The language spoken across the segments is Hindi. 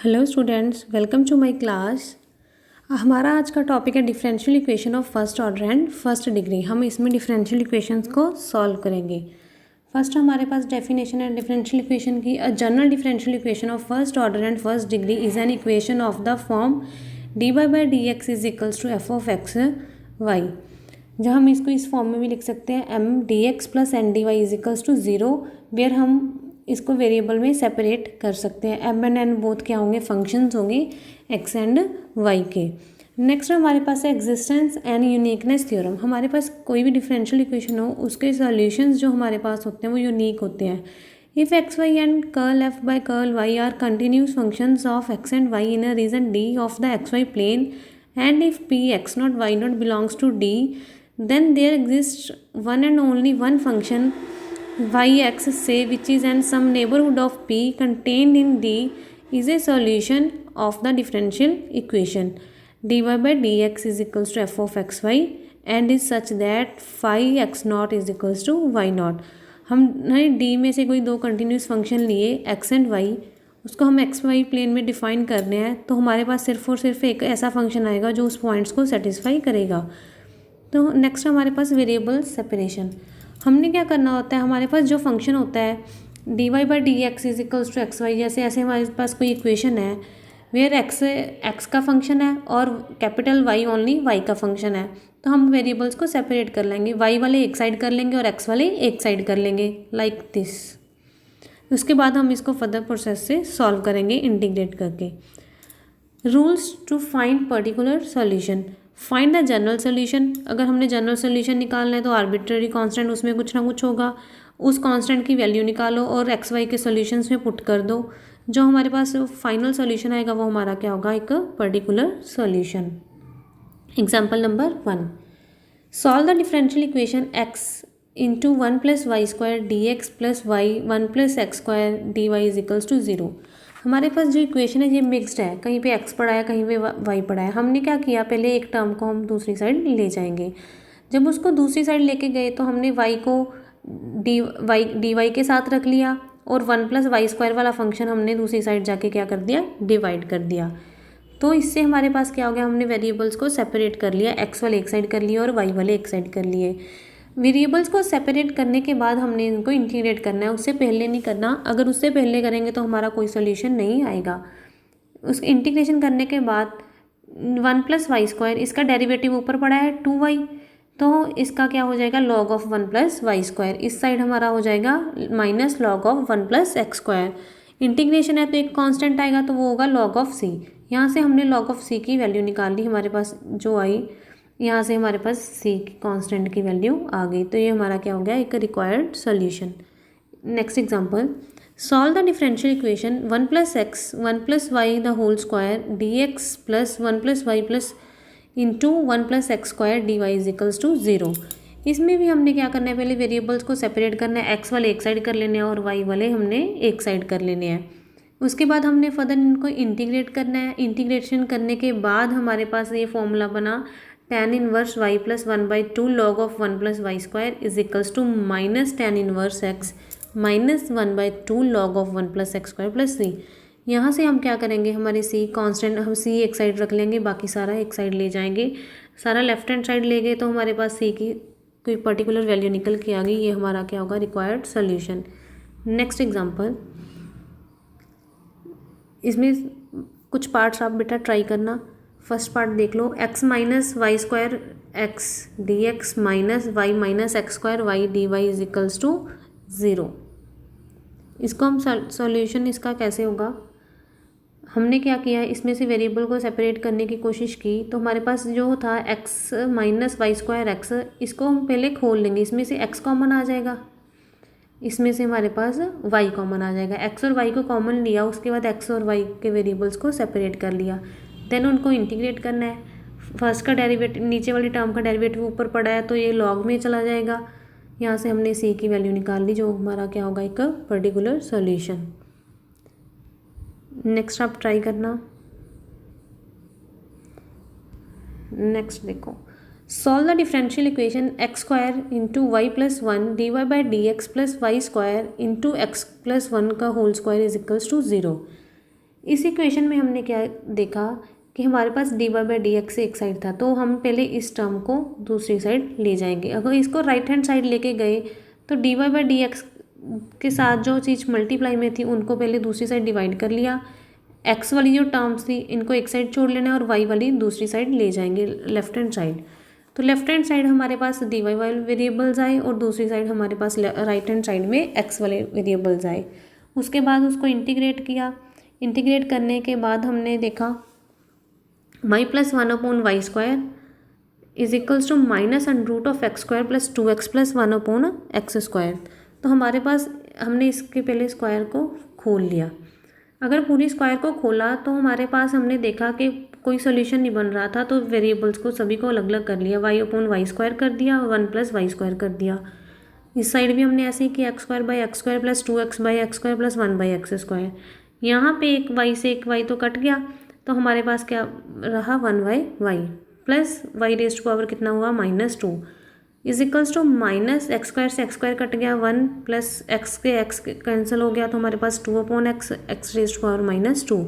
Hello students, welcome to my class. हमारा आज का टॉपिक है differential equation of first order and first degree. हम इसमें डिफरेंशियल इक्वेशंस को सॉल्व करेंगे। फर्स्ट हमारे पास डेफिनेशन है डिफरेंशियल इक्वेशन की। A general differential equation of first order and first degree is an equation of the form d y by d x is equals to f of x y. जहाँ हम इसको इस फॉर्म में भी लिख सकते हैं m d x plus n d y is equals to zero, where हम इसको वेरिएबल में सेपरेट कर सकते हैं। एम एंड एन बोथ क्या होंगे, फंक्शंस होंगे एक्स एंड वाई के। नेक्स्ट हमारे पास है एग्जिस्टेंस एंड यूनिकनेस थ्योरम। हमारे पास कोई भी डिफरेंशियल इक्वेशन हो उसके सॉल्यूशंस जो हमारे पास होते हैं वो यूनिक होते हैं। If x y and curl f by curl y are continuous functions of x and y in a region d of the x y plane and if p x not y not belongs to d, then there exists one and only one function yx say which is in some neighborhood of p contained in D is a solution of the differential equation dy by dx is equals to f of xy and is such that phi x naught is equals to y naught। हमने D में से कोई दो कंटिन्यूस फंक्शन लिए x एंड y, उसको हम एक्स वाई प्लेन में डिफाइन करने हैं, तो हमारे पास सिर्फ और सिर्फ एक ऐसा फंक्शन आएगा जो उस पॉइंट्स को सेटिस्फाई करेगा। तो नेक्स्ट हमारे पास वेरिएबल सेपरेशन। हमने क्या करना होता है, हमारे पास जो फंक्शन होता है d y by d x is equals to x y, जैसे ऐसे हमारे पास कोई इक्वेशन है वेयर एक्स का फंक्शन है और कैपिटल वाई ओनली वाई का फंक्शन है, तो हम वेरिएबल्स को सेपरेट कर लेंगे। वाई वाले एक साइड कर लेंगे और एक्स वाले एक साइड कर लेंगे लाइक दिस। उसके बाद हम इसको फर्दर प्रोसेस से सॉल्व करेंगे इंटीग्रेट करके। Rules to find particular solution. Find the general solution. अगर हमने जनरल सोल्यूशन निकालना है तो आर्बिट्ररी कांस्टेंट उसमें कुछ ना कुछ होगा, उस कांस्टेंट की वैल्यू निकालो और एक्स वाई के सॉल्यूशंस में पुट कर दो। जो हमारे पास फाइनल सॉल्यूशन आएगा वो हमारा क्या होगा, एक particular solution. Example number 1, solve the differential equation x into one plus y square d x plus y one plus x square d y is equals to zero. हमारे पास जो इक्वेशन है ये मिक्स्ड है, कहीं पे x पड़ा है कहीं पे y पड़ा है। हमने क्या किया, पहले एक टर्म को हम दूसरी साइड ले जाएंगे। जब उसको दूसरी साइड लेके गए तो हमने y को डी वाई के साथ रख लिया और वन प्लस वाई स्क्वायर वाला फंक्शन हमने दूसरी साइड जाके क्या कर दिया, डिवाइड कर दिया। तो इससे हमारे पास क्या हो गया, हमने वेरिएबल्स को सेपरेट कर लिया, x वाले एक साइड कर लिए और y वाले एक साइड कर लिए। वेरिएबल्स को सेपरेट करने के बाद हमने इनको इंटीग्रेट करना है, उससे पहले नहीं करना। अगर उससे पहले करेंगे तो हमारा कोई सोल्यूशन नहीं आएगा। उस इंटीग्रेशन करने के बाद वन प्लस वाई स्क्वायर, इसका डेरिवेटिव ऊपर पड़ा है 2y, तो इसका क्या हो जाएगा, log of one plus y square. इस साइड हमारा हो जाएगा minus log of one plus x square. Integration है तो एक कांस्टेंट आएगा तो वो होगा लॉग ऑफ सी। यहाँ से हमने लॉग ऑफ सी की वैल्यू निकाल ली, हमारे पास जो आई, यहाँ से हमारे पास सी की कांस्टेंट की वैल्यू आ गई। तो ये हमारा क्या हो गया, एक required solution. Next example, solve the differential equation one plus x one plus y the whole square d x plus one plus y plus into one plus x square d y is equals to zero. इसमें भी हमने क्या करना है, पहले वेरिएबल्स को सेपरेट करना है, एक्स वाले एक साइड कर लेने हैं और वाई वाले हमने एक साइड कर लेने हैं। उसके बाद हमने फर्दर इनको इंटीग्रेट करना है। इंटीग्रेशन करने के बाद हमारे पास ये फॉर्मूला बना tan inverse y plus one by two log of one plus y square is equals to minus tan inverse x minus one by two log of one plus x square plus c. यहाँ से हम क्या करेंगे, हमारे c कांस्टेंट, हम c एक साइड रख लेंगे, बाकी सारा एक साइड ले जाएंगे। सारा लेफ्ट हैंड साइड ले गए तो हमारे पास c की कोई पर्टिकुलर वैल्यू निकल के आ गई। ये हमारा क्या होगा, रिक्वायर्ड सोल्यूशन। नेक्स्ट एग्जाम्पल, इसमें कुछ पार्ट्स आप बेटा ट्राई करना। फर्स्ट पार्ट देख लो, x minus y square x d x minus y minus x square y d y is equals to zero. इसको हम सॉल्यूशन इसका कैसे होगा, हमने क्या किया, इसमें से वेरिएबल को सेपरेट करने की कोशिश की। तो हमारे पास जो था x minus y square x, इसको हम पहले खोल लेंगे, इसमें से एक्स कॉमन आ जाएगा, इसमें से हमारे पास y कॉमन आ जाएगा। x और y को कॉमन लिया, उसके बाद x और y के वेरिएबल्स को सेपरेट कर लिया, देन उनको इंटीग्रेट करना है। फर्स्ट का डेरिवेटिव, नीचे वाली टर्म का डेरिवेटिव ऊपर पड़ा है तो ये लॉग में चला जाएगा। यहाँ से हमने c की वैल्यू निकाल ली, जो हमारा क्या होगा, एक पर्टिकुलर सॉल्यूशन। नेक्स्ट आप ट्राई करना। नेक्स्ट देखो, solve the differential equation x square into y plus one d y by d x plus y square into x plus one का whole square is equals to zero. इस इक्वेशन में हमने क्या देखा कि हमारे पास dy बाई डी एक्स एक साइड था, तो हम पहले इस टर्म को दूसरी साइड ले जाएंगे। अगर इसको राइट हैंड साइड लेके गए तो dy बाई डी एक्स के साथ जो चीज़ मल्टीप्लाई में थी उनको पहले दूसरी साइड डिवाइड कर लिया। x वाली जो टर्म्स थी इनको एक साइड छोड़ लेना है और y वाली दूसरी साइड ले जाएंगे लेफ्ट हैंड साइड। तो लेफ्ट हैंड साइड हमारे पास dy वाले वेरिएबल्स आए और दूसरी साइड हमारे पास राइट हैंड साइड में x वाले वेरिएबल्स आए। उसके बाद उसको इंटीग्रेट किया। इंटीग्रेट करने के बाद हमने देखा y plus 1/y² is equals to minus under root of x square plus 2x plus 1/x²। तो हमारे पास हमने इसके पहले स्क्वायर को खोल लिया। अगर पूरी स्क्वायर को खोला तो हमारे पास हमने देखा कि कोई सोल्यूशन नहीं बन रहा था, तो वेरिएबल्स को सभी को अलग अलग कर लिया। y/y² कर दिया और 1+y² कर दिया। इस साइड भी हमने ऐसे ही किया x² plus 2x/x² plus 1/x²। यहाँ पे एक y से एक y तो कट गया, तो हमारे पास क्या रहा 1/y plus y raise to power कितना हुआ -2 is equals to minus x² से x² कट गया 1 प्लस x के x कैंसिल हो गया, तो हमारे पास 2/x x raise to power -2।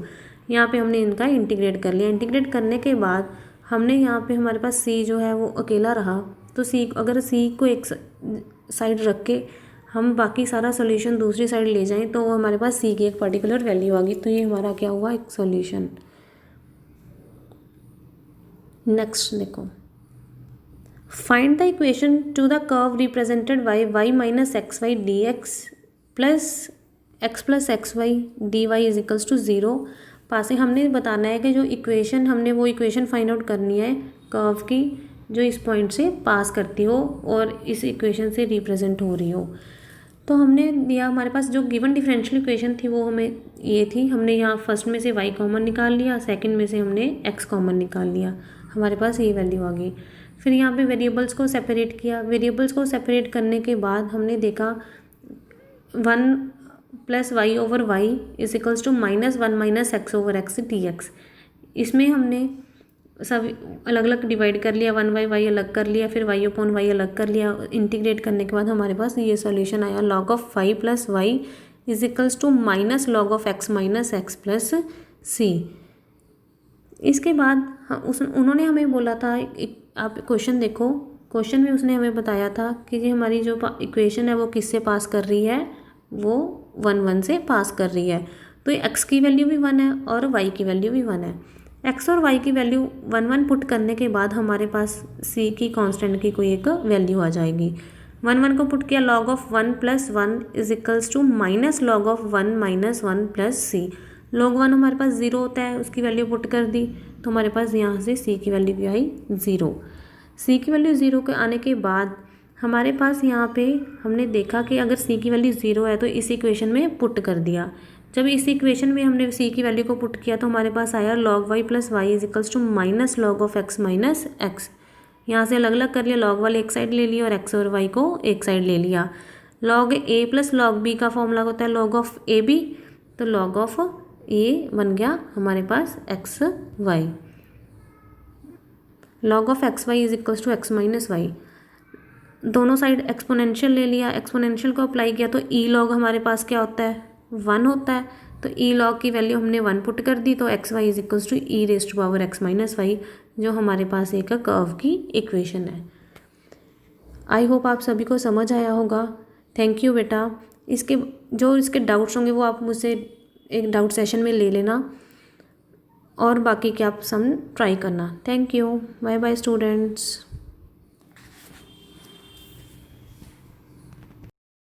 यहाँ पे हमने इनका इंटीग्रेट कर लिया। इंटीग्रेट करने के बाद हमने यहाँ पे हमारे पास c जो है वो अकेला रहा, तो c अगर c को एक साइड रख के हम बाकी सारा सोल्यूशन दूसरी साइड ले जाएं तो हमारे पास c की एक पर्टिकुलर वैल्यू आ गई। तो ये हमारा क्या हुआ, एक सोल्यूशन। नेक्स्ट देखो, find the equation to the curve represented by y minus x y d x plus x y d y is equals to 0। पासे हमने बताना है कि जो इक्वेशन हमने वो इक्वेशन फाइंड आउट करनी है कर्व की जो इस पॉइंट से पास करती हो और इस इक्वेशन से रिप्रेजेंट हो रही हो। तो हमने दिया हमारे पास जो गिवन डिफरेंशियल इक्वेशन थी वो हमें ये थी। हमने यहाँ फर्स्ट में से y कॉमन निकाल लिया, सेकंड में से हमने x कॉमन निकाल लिया, हमारे पास ये वैल्यू आ गई। फिर यहाँ पे वेरिएबल्स को सेपरेट किया। वेरिएबल्स को सेपरेट करने के बाद हमने देखा 1 plus y/y is equals to -1 minus x/x dx। इसमें हमने सब अलग अलग डिवाइड कर लिया, 1/y अलग कर लिया, फिर y/y अलग कर लिया। इंटीग्रेट करने के बाद हमारे पास ये सॉल्यूशन आया log of 5 plus y is equals to minus log of x minus x plus c. इसके बाद उन्होंने हमें बोला था, आप क्वेश्चन देखो, क्वेश्चन में उसने हमें बताया था कि ये हमारी जो इक्वेशन है वो किससे पास कर रही है, वो 1 से पास कर रही है। तो ये x की वैल्यू भी 1 है और y की वैल्यू भी 1 है। x और y की वैल्यू 1 पुट करने के बाद हमारे पास c की कांस्टेंट की कोई एक वैल्यू आ जाएगी। 1 को पुट किया, log of 1 plus 1 is equals to minus log of 1 minus 1 plus c। log 1 हमारे पास 0 होता है, उसकी वैल्यू पुट कर दी तो हमारे पास यहाँ से c की वैल्यू भी आई 0। c की वैल्यू 0 के आने के बाद हमारे पास यहाँ पे हमने देखा कि अगर c की वैल्यू 0 है तो इस इक्वेशन में पुट कर दिया। जब इस इक्वेशन में हमने c की वैल्यू को पुट किया तो हमारे पास आया log y plus y is equals to minus log of x minus x. यहाँ से अलग अलग कर लिया, log वाले एक साइड ले लिया और x और y को एक साइड ले लिया। log a plus log b का फॉर्मूला होता है log ऑफ ए बी, तो log ऑफ a बन गया हमारे पास x y. log of x y is equals to x minus y. दोनों साइड एक्सपोनेंशियल ले लिया, एक्सपोनेंशियल को अप्लाई किया तो ई लॉग हमारे पास क्या होता है, 1 होता है। तो ई लॉग की वैल्यू हमने 1 पुट कर दी, तो x y is equals to e raise to power x minus y, जो हमारे पास एक कर्व की इक्वेशन है। आई होप आप सभी को समझ आया होगा। थैंक यू बेटा। इसके डाउट्स होंगे वो आप मुझसे एक डाउट सेशन में ले लेना और बाकी के आप सम ट्राई करना। Thank you. Bye bye students.